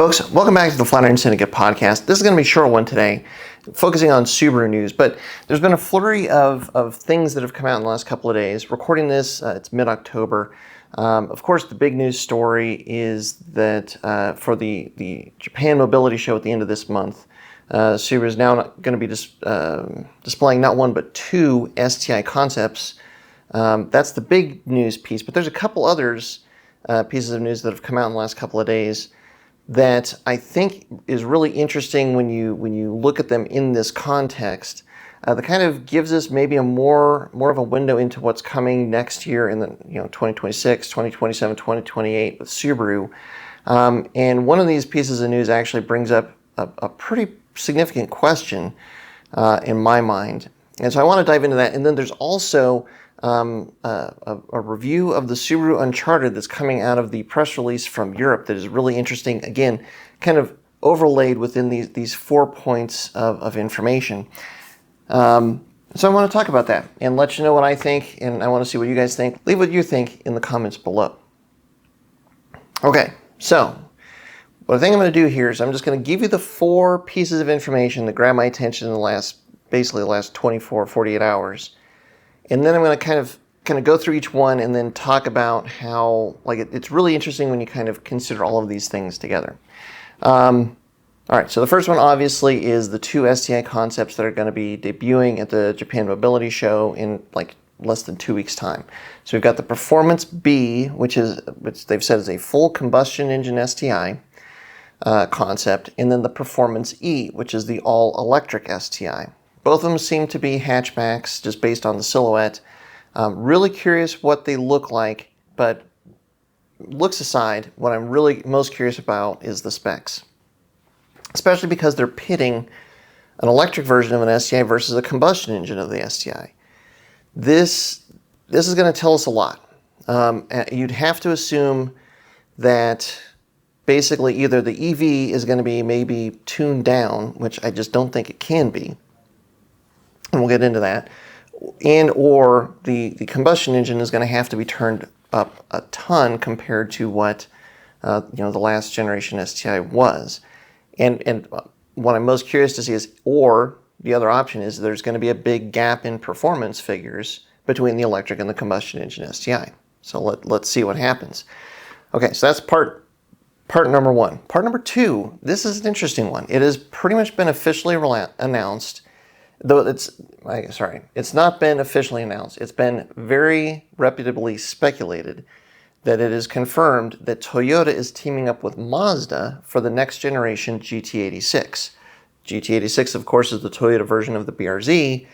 Folks, welcome back to the Flatiron Syndicate podcast. This is going to be a short one today, focusing on Subaru news, but there's been a flurry of things that have come out in the last couple of days. Recording this, it's mid-October. Of course, the big news story is that for the Japan Mobility Show at the end of this month, Subaru is now going to be displaying not one but two STI concepts. That's the big news piece, but there's a couple others pieces of news that have come out in the last couple of days that I think is really interesting when you look at them in this context. That kind of gives us maybe a more of a window into what's coming next year in the 2026, 2027, 2028 with Subaru. And one of these pieces of news actually brings up a pretty significant question in my mind. And so I want to dive into that. And then there's also a review of the Subaru Uncharted that's coming out of the press release from Europe that is really interesting. Again, kind of overlaid within these 4 points of information. So I want to talk about that and let you know what I think, and I want to see what you guys think. Leave what you think in the comments below. Okay, so what I think I'm going to do here is I'm just going to give you the 4 pieces of information that grabbed my attention in the last 24, 48 hours. And then I'm going to kind of go through each one and then talk about how, it's really interesting when you kind of consider all of these things together. All right, so the first one obviously is the 2 STI concepts that are going to be debuting at the Japan Mobility Show in less than 2 weeks' time. So we've got the Performance-B, which they've said is a full combustion engine STI concept, and then the Performance-E, which is the all-electric STI. Both of them seem to be hatchbacks just based on the silhouette. Really curious what they look like, but looks aside, what I'm really most curious about is the specs. Especially because they're pitting an electric version of an STI versus a combustion engine of the STI. This is going to tell us a lot. You'd have to assume that basically either the EV is going to be maybe tuned down, which I just don't think it can be, and we'll get into that, or the combustion engine is going to have to be turned up a ton compared to what the last generation STI was. And what I'm most curious to see is, or the other option is there's going to be a big gap in performance figures between the electric and the combustion engine STI. So let's see what happens. Okay, so that's part number 1. Part number 2, this is an interesting one. It has pretty much been officially announced, though it's not been officially announced. It's been very reputably speculated that it is confirmed that Toyota is teaming up with Mazda for the next generation GT86. GT86, of course, is the Toyota version of the BRZ,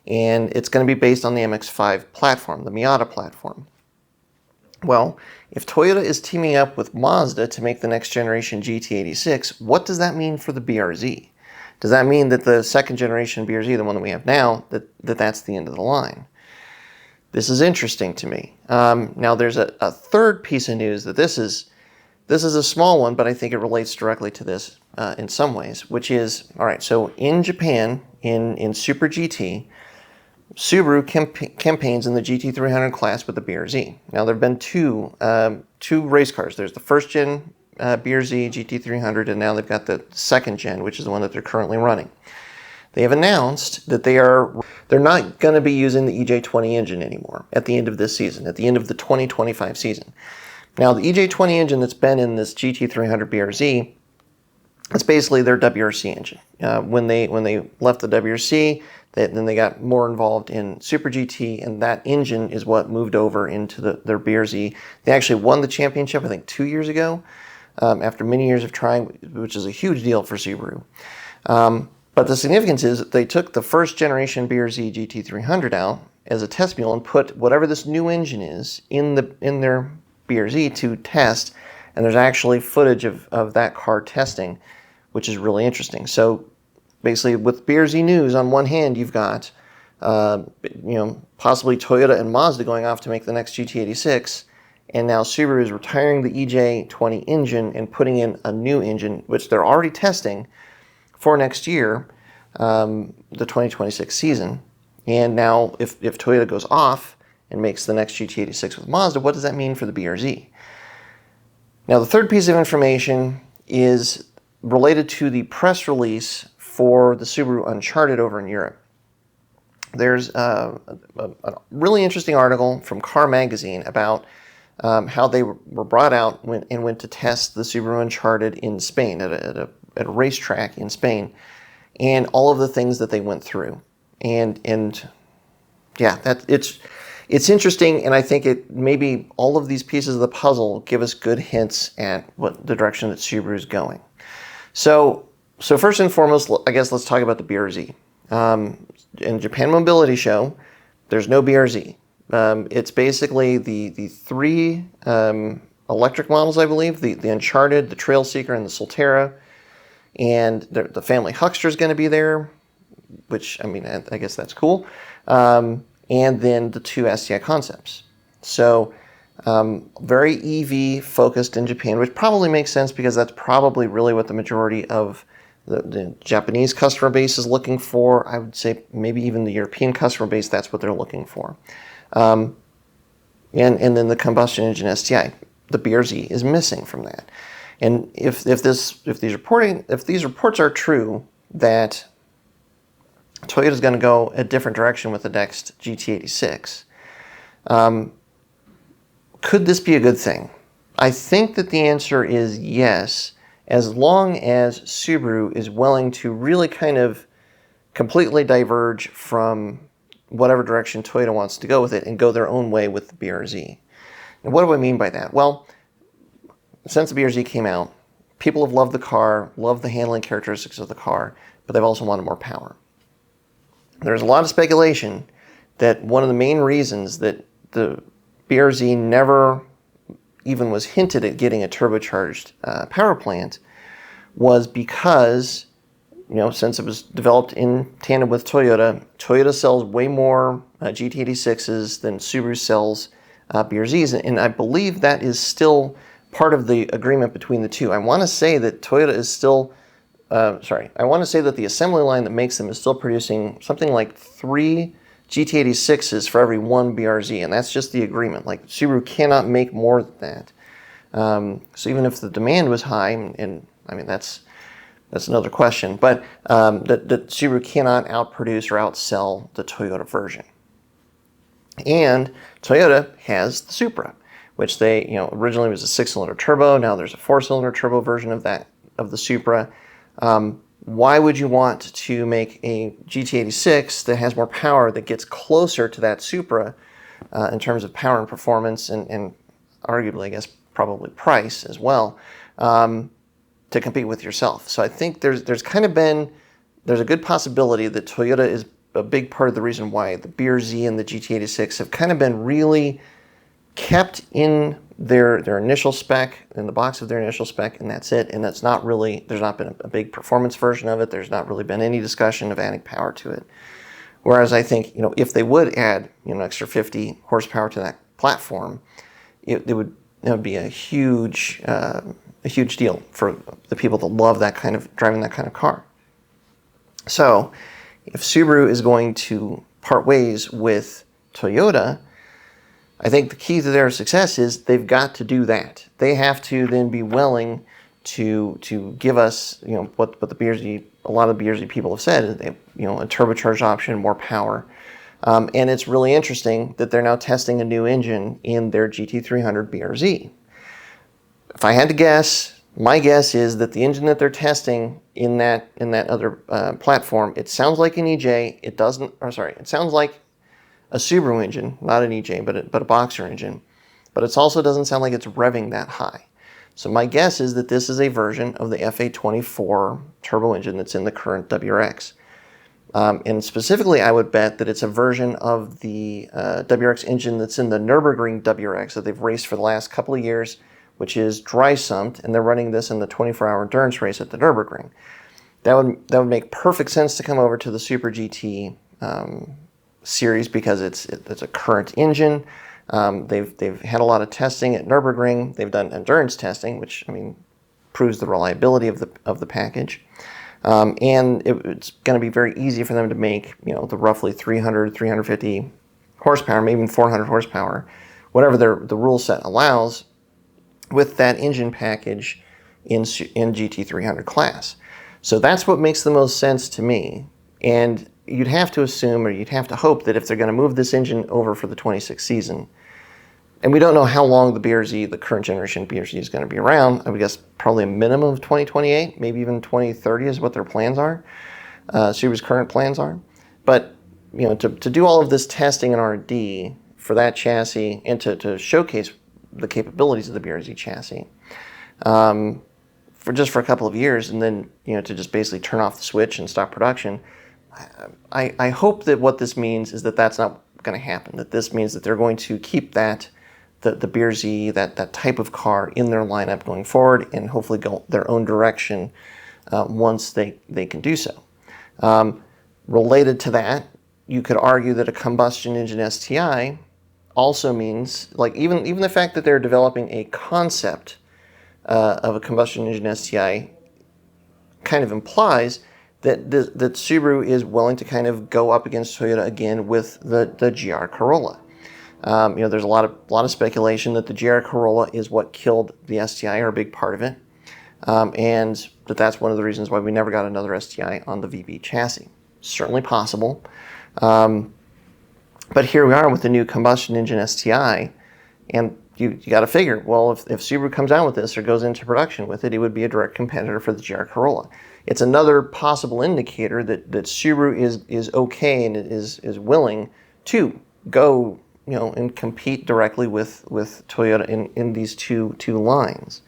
and it's going to be based on the MX-5 platform, the Miata platform. Well, if Toyota is teaming up with Mazda to make the next generation GT86, what does that mean for the BRZ? Does that mean that the second generation BRZ, the one that we have now, that's the end of the line? This is interesting to me. Now there's a third piece of news that this is a small one, but I think it relates directly to this in some ways, which is, all right, so in Japan, in Super GT, Subaru campaigns in the GT300 class with the BRZ. Now there have been two race cars. There's the first gen BRZ GT300, and now they've got the second gen, which is the one that they're currently running. They have announced that they're not going to be using the EJ20 engine anymore at the end of this season, at the end of the 2025 season. Now, the EJ20 engine that's been in this GT300 BRZ, it's basically their WRC engine. When they left the WRC, then they got more involved in Super GT, and that engine is what moved over into their BRZ. They actually won the championship, I think, 2 years ago, after many years of trying, which is a huge deal for Subaru. But the significance is that they took the first generation BRZ GT300 out as a test mule and put whatever this new engine is in their BRZ to test, and there's actually footage of that car testing, which is really interesting. So basically with BRZ news, on one hand you've got possibly Toyota and Mazda going off to make the next GT86, and now Subaru is retiring the EJ20 engine and putting in a new engine, which they're already testing for next year, the 2026 season. And now if Toyota goes off and makes the next GT86 with Mazda, what does that mean for the BRZ? Now the third piece of information is related to the press release for the Subaru Uncharted over in Europe. There's a really interesting article from Car Magazine about how they were brought out and went to test the Subaru Uncharted in Spain at a racetrack in Spain, and all of the things that they went through. And yeah, it's interesting, and I think maybe all of these pieces of the puzzle give us good hints at what the direction that Subaru is going. So first and foremost, I guess let's talk about the BRZ. In Japan Mobility Show, there's no BRZ. It's basically the three electric models, I believe, the Uncharted, the Trail Seeker, and the Solterra. And the family Huckster is going to be there, which, I mean, I guess that's cool. And then the two STI Concepts. So very EV focused in Japan, which probably makes sense because that's probably really what the majority of the Japanese customer base is looking for. I would say maybe even the European customer base, that's what they're looking for. And then the combustion engine STI, the BRZ, is missing from that. And if these reports are true that Toyota is going to go a different direction with the next GT86, could this be a good thing? I think that the answer is yes, as long as Subaru is willing to really kind of completely diverge from whatever direction Toyota wants to go with it and go their own way with the BRZ. And what do I mean by that? Well, since the BRZ came out, people have loved the car, loved the handling characteristics of the car, but they've also wanted more power. There's a lot of speculation that one of the main reasons that the BRZ never even was hinted at getting a turbocharged power plant was because, since it was developed in tandem with Toyota, Toyota sells way more GT86s than Subaru sells BRZs, and I believe that is still part of the agreement between the two. I want to say that Toyota is still, I want to say that the assembly line that makes them is still producing something like 3 GT86s for every 1 BRZ, and that's just the agreement. Like, Subaru cannot make more than that. So even if the demand was high, and I mean, that's another question, but that Subaru cannot outproduce or outsell the Toyota version. And Toyota has the Supra, which they, originally was a 6-cylinder turbo. Now there's a 4-cylinder turbo version of the Supra. Why would you want to make a GT86 that has more power, that gets closer to that Supra in terms of power and performance, and arguably, I guess, probably price as well, to compete with yourself? So I think there's a good possibility that Toyota is a big part of the reason why the BRZ and the GT86 have kind of been really kept in their initial spec, in the box of their initial spec, and that's it. And that's not really, there's not been a big performance version of it. There's not really been any discussion of adding power to it. Whereas I think, if they would add, an extra 50 horsepower to that platform, it would be a huge deal for the people that love driving that kind of car. So if Subaru is going to part ways with Toyota, I think the key to their success is they've got to do that. They have to then be willing to give us, what the BRZ, a lot of the BRZ people have said, a turbocharged option, more power. And it's really interesting that they're now testing a new engine in their GT300 BRZ. If I had to guess, my guess is that the engine that they're testing in that other platform, it sounds like an EJ. It sounds like a Subaru engine, not an EJ, but a Boxer engine. But it also doesn't sound like it's revving that high. So my guess is that this is a version of the F824 turbo engine that's in the current WRX. And specifically, I would bet that it's a version of the WRX engine that's in the Nürburgring WRX that they've raced for the last couple of years, which is dry sumped, and they're running this in the 24-hour endurance race at the Nürburgring. That would make perfect sense to come over to the Super GT series because it's a current engine. They've had a lot of testing at Nürburgring. They've done endurance testing, which proves the reliability of the package. And it's going to be very easy for them to make the roughly 300, 350 horsepower, maybe even 400 horsepower, whatever the rule set allows, with that engine package in GT300 class. So that's what makes the most sense to me. And you'd have to assume, or you'd have to hope, that if they're going to move this engine over for the 26th season, and we don't know how long the BRZ, the current generation BRZ, is going to be around. I would guess probably a minimum of 2028, maybe even 2030 is what their plans are. Subaru's current plans are. But to do all of this testing and R&D for that chassis and to showcase the capabilities of the BRZ chassis for a couple of years, and then to just basically turn off the switch and stop production, I hope that what this means is that that's not going to happen. That this means that they're going to keep that the BRZ, that type of car in their lineup going forward, and hopefully go their own direction once they can do so. Related to that, you could argue that a combustion engine STI also means, like, even the fact that they're developing a concept of a combustion engine STI kind of implies that Subaru is willing to kind of go up against Toyota again with the GR Corolla. There's a lot of speculation that the GR Corolla is what killed the STI, or a big part of it, and that's one of the reasons why we never got another STI on the VB chassis. Certainly possible, but here we are with the new combustion engine STI, and you got to figure, well, if Subaru comes out with this or goes into production with it, it would be a direct competitor for the GR Corolla. It's another possible indicator that Subaru is okay and is willing to go and compete directly with Toyota in these two lines.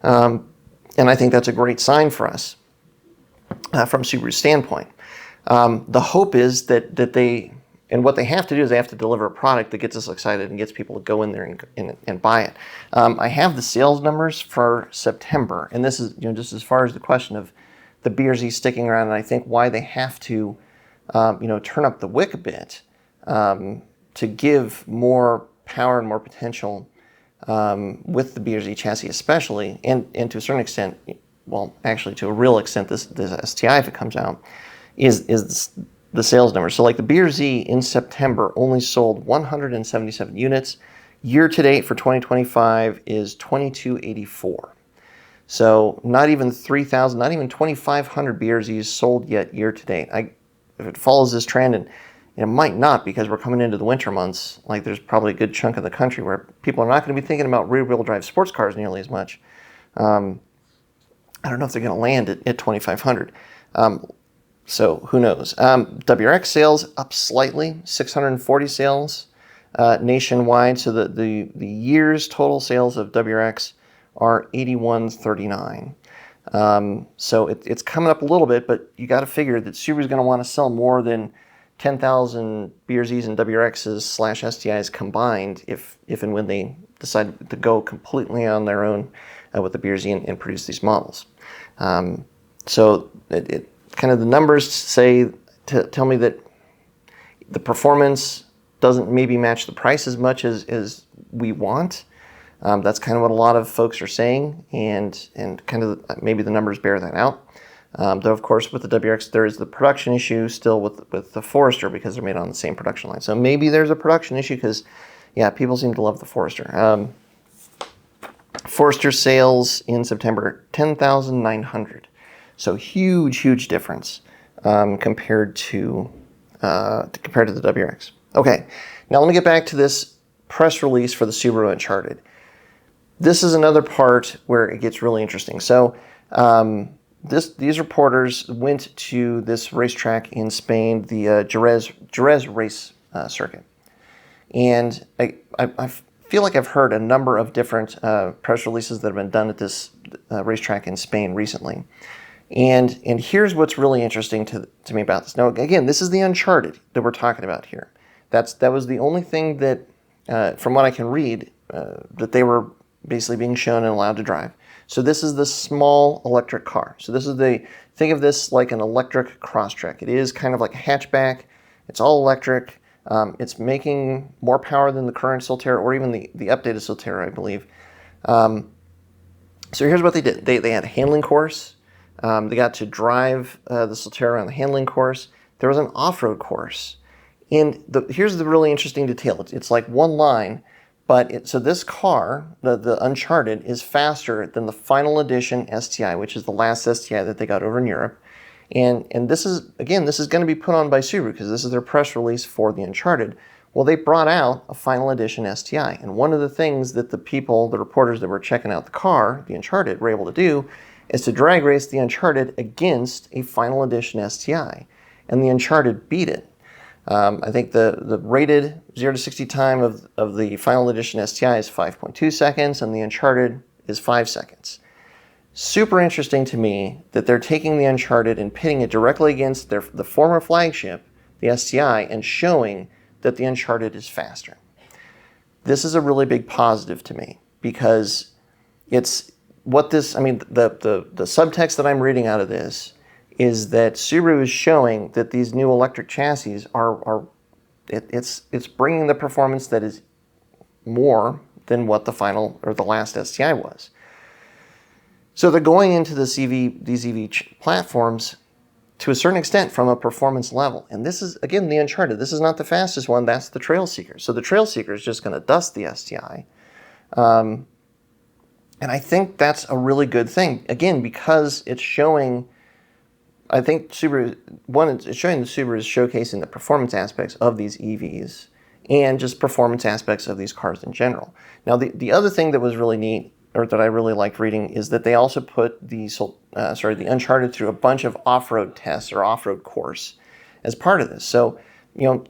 And I think that's a great sign for us from Subaru's standpoint. The hope is that they, and what they have to do is they have to deliver a product that gets us excited and gets people to go in there and buy it. I have the sales numbers for September, and this is just as far as the question of the BRZ sticking around, and I think why they have to turn up the wick a bit to give more power and more potential with the BRZ chassis especially, and to a certain extent, well, actually to a real extent, this STI, if it comes out, is the sales numbers. So like the BRZ in September only sold 177 units. Year to date for 2025 is 2284. So not even 3,000, not even 2,500 BRZs sold yet year to date. If it follows this trend, and it might not, because we're coming into the winter months, like there's probably a good chunk of the country where people are not going to be thinking about rear-wheel drive sports cars nearly as much. I don't know if they're going to land at 2,500. So who knows? WRX sales up slightly, 640 sales nationwide. So the year's total sales of WRX are 8139. So it's coming up a little bit, but you got to figure that Subaru's going to want to sell more than 10,000 BRZs and WRXs / STIs combined if and when they decide to go completely on their own with the BRZ and produce these models. So it kind of, the numbers tell me that the performance doesn't maybe match the price as much as we want. That's kind of what a lot of folks are saying, and kind of maybe the numbers bear that out. Though, of course, with the WRX, there is the production issue still with the Forester, because they're made on the same production line. So maybe there's a production issue because, yeah, people seem to love the Forester. Forester sales in September, 10,900. So huge difference compared to the WRX. Okay, now let me get back to this press release for the Subaru Uncharted. This is another part where it gets really interesting. So these reporters went to this racetrack in Spain, the Jerez race circuit. And I feel like I've heard a number of different press releases that have been done at this racetrack in Spain recently. And here's what's really interesting to me about this. Now, again, this is the Uncharted that we're talking about here. That was the only thing that, from what I can read, that they were basically being shown and allowed to drive. So this is the small electric car. So this is think of this like an electric Crosstrek. It is kind of like a hatchback. It's all electric. It's making more power than the current Solterra, or even the updated Solterra, I believe. So here's what they did. They had a handling course. They got to drive the Solterra on the handling course. There was an off-road course. And here's the really interesting detail. It's like one line, So this car, the Uncharted, is faster than the final edition STI, which is the last STI that they got over in Europe. And this is, again, this is going to be put on by Subaru because this is their press release for the Uncharted. Well, they brought out a final edition STI. And one of the things that the reporters that were checking out the car, the Uncharted, were able to do is to drag race the Uncharted against a final edition STI. And the Uncharted beat it. I think the rated 0 to 60 time of the final edition STI is 5.2 seconds, and the Uncharted is 5 seconds. Super interesting to me that they're taking the Uncharted and pitting it directly against the former flagship, the STI, and showing that the Uncharted is faster. This is a really big positive to me because it's what this, I mean, the subtext that I'm reading out of this is that Subaru is showing that these new electric chassis it's bringing the performance that is more than what the final or the last STI was. So they're going into these EV platforms to a certain extent from a performance level. And this is, again, the Uncharted. This is not the fastest one. That's the Trail Seeker. So the Trail Seeker is just going to dust the STI. And I think that's a really good thing. Again, because it's showing, I think Subaru, it's showing that Subaru is showcasing the performance aspects of these EVs and just performance aspects of these cars in general. Now, the other thing that was really neat, or that I really liked reading, is that they also put the Uncharted through a bunch of off-road tests or off-road course as part of this. So,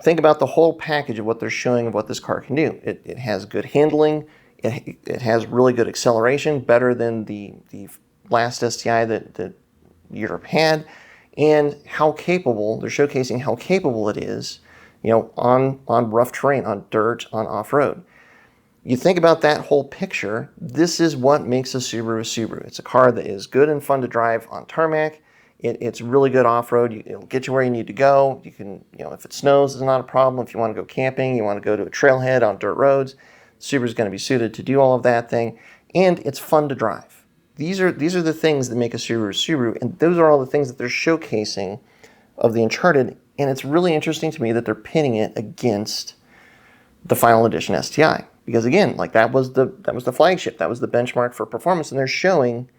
think about the whole package of what they're showing of what this car can do. It has good handling. It has really good acceleration, better than the last STI that Europe had, and how capable, they're showcasing how capable it is, on rough terrain, on dirt, on off-road. You think about that whole picture, this is what makes a Subaru a Subaru. It's a car that is good and fun to drive on tarmac. It's really good off-road. It'll get you where you need to go. You can, if it snows, it's not a problem. If you want to go camping, you want to go to a trailhead on dirt roads, Subaru's going to be suited to do all of that thing. And it's fun to drive. These are the things that make a Subaru a Subaru, and those are all the things that they're showcasing of the Uncharted. And it's really interesting to me that they're pitting it against the final edition STI. Because again, like that was the flagship, that was the benchmark for performance, and they're showing,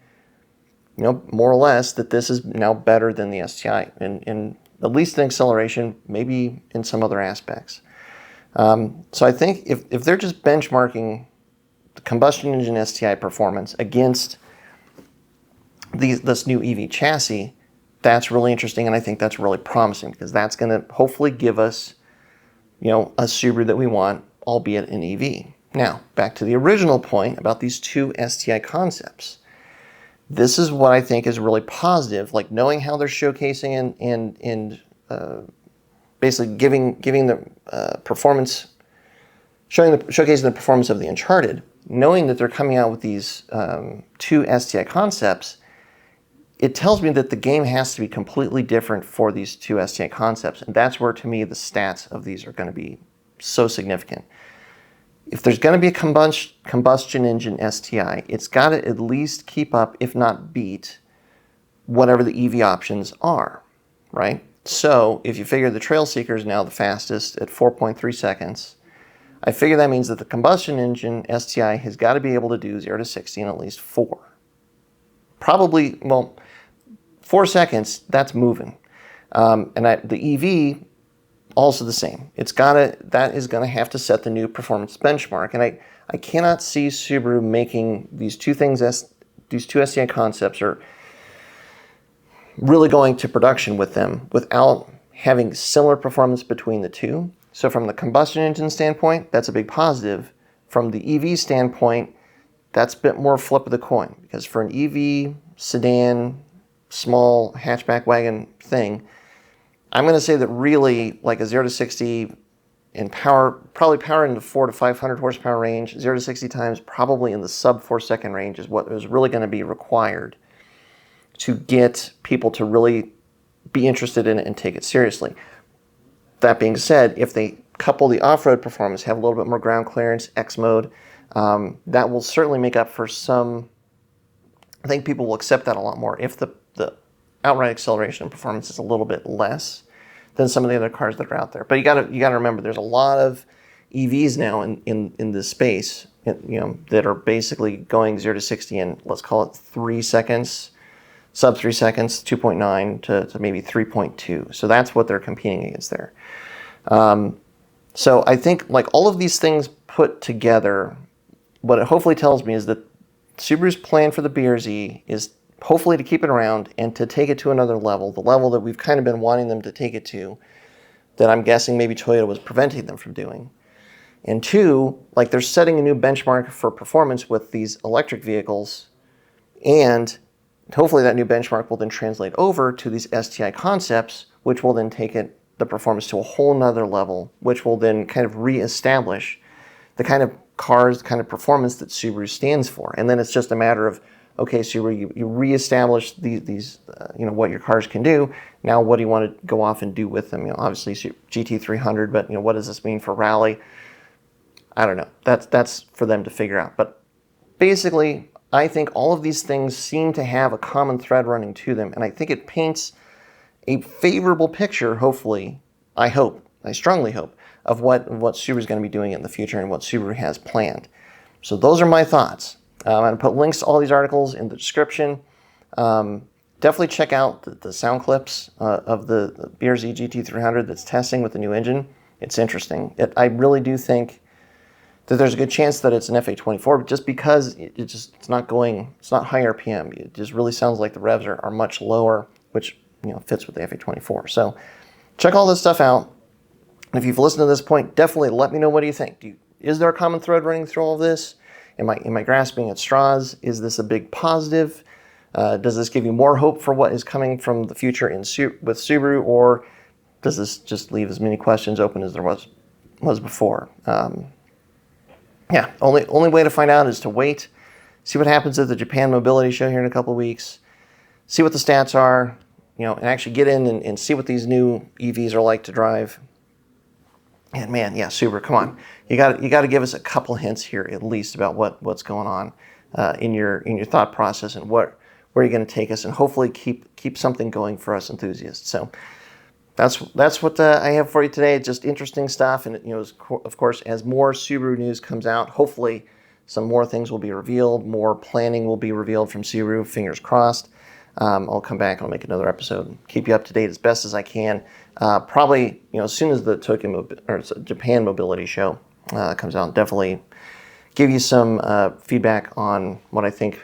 more or less that this is now better than the STI, in at least in acceleration, maybe in some other aspects. So I think if they're just benchmarking the combustion engine STI performance against this new EV chassis, that's really interesting, and I think that's really promising because that's going to hopefully give us, a Subaru that we want, albeit an EV. Now, back to the original point about these two STI concepts. This is what I think is really positive, like knowing how they're showcasing and basically giving the performance, showcasing the performance of the Uncharted, knowing that they're coming out with these two STI concepts. It tells me that the game has to be completely different for these two STI concepts, and that's where, to me, the stats of these are going to be so significant. If there's going to be a combustion engine STI, it's got to at least keep up, if not beat, whatever the EV options are, right? So if you figure the Trail Seeker is now the fastest at 4.3 seconds, I figure that means that the combustion engine STI has got to be able to do 0 to 60 in at least 4. Probably, 4 seconds, that's moving. The EV, also the same. That is going to have to set the new performance benchmark. And I cannot see Subaru making these two things, these two STI concepts, or really going to production with them without having similar performance between the two. So from the combustion engine standpoint, that's a big positive. From the EV standpoint, that's a bit more flip of the coin, because for an EV, sedan, small hatchback wagon thing, I'm going to say that really like a 0 to 60 in power, probably power in the 400 to 500 horsepower range, 0 to 60 times probably in the sub 4 second range is what is really going to be required to get people to really be interested in it and take it seriously. That being said, if they couple the off-road performance, have a little bit more ground clearance, X mode, that will certainly make up for some. I think people will accept that a lot more if the outright acceleration and performance is a little bit less than some of the other cars that are out there. But you got to remember, there's a lot of EVs now in this space, that are basically going 0 to 60 in, let's call it 3 seconds, sub 3 seconds, 2.9 to maybe 3.2. So that's what they're competing against there. So I think like all of these things put together, what it hopefully tells me is that Subaru's plan for the BRZ is hopefully to keep it around and to take it to another level, the level that we've kind of been wanting them to take it to, that I'm guessing maybe Toyota was preventing them from doing. And two, like they're setting a new benchmark for performance with these electric vehicles, and hopefully that new benchmark will then translate over to these STI concepts, which will then take the performance to a whole nother level, which will then kind of reestablish the kind of cars, the kind of performance that Subaru stands for. And then it's just a matter of, okay, Subaru, you reestablish these what your cars can do. Now, what do you want to go off and do with them? Obviously GT300, but what does this mean for rally? I don't know. That's for them to figure out. But basically, I think all of these things seem to have a common thread running to them, and I think it paints a favorable picture, hopefully, I strongly hope, of what Subaru is going to be doing in the future and what Subaru has planned. So those are my thoughts. I'm going to put links to all these articles in the description. Definitely check out the sound clips of the BRZ GT300 that's testing with the new engine. It's interesting. I really do think that there's a good chance that it's an FA24, just because it's not high RPM. It just really sounds like the revs are much lower, which fits with the FA24. So check all this stuff out. And if you've listened to this point, definitely let me know, what do you think? Is there a common thread running through all of this? Am I grasping at straws? Is this a big positive? Does this give you more hope for what is coming from the future with Subaru, or does this just leave as many questions open as there was before? Yeah, only way to find out is to wait, see what happens at the Japan Mobility Show here in a couple of weeks, see what the stats are, and actually get in and see what these new EVs are like to drive. And man, yeah, Subaru, come on, you got to give us a couple hints here at least about what's going on in your thought process, and where you're going to take us, and hopefully keep something going for us enthusiasts. So that's what I have for you today. Just interesting stuff, and of course, as more Subaru news comes out, hopefully some more things will be revealed, more planning will be revealed from Subaru. Fingers crossed. I'll come back and I'll make another episode, keep you up to date as best as I can. Probably as soon as the Japan Mobility Show comes out, definitely give you some feedback on what I think.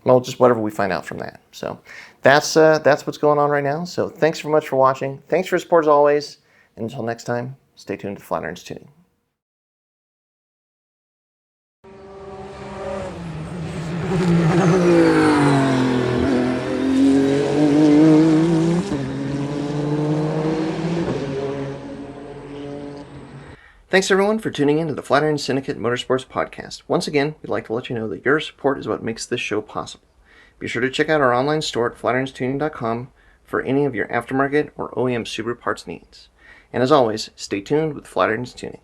Well, just whatever we find out from that. So that's what's going on right now. So thanks very much for watching. Thanks for your support as always. And until next time, stay tuned to Flatirons Tuning. Thanks everyone for tuning in to the Flatiron Syndicate Motorsports Podcast. Once again, we'd like to let you know that your support is what makes this show possible. Be sure to check out our online store at flatironstuning.com for any of your aftermarket or OEM Subaru parts needs. And as always, stay tuned with Flatirons Tuning.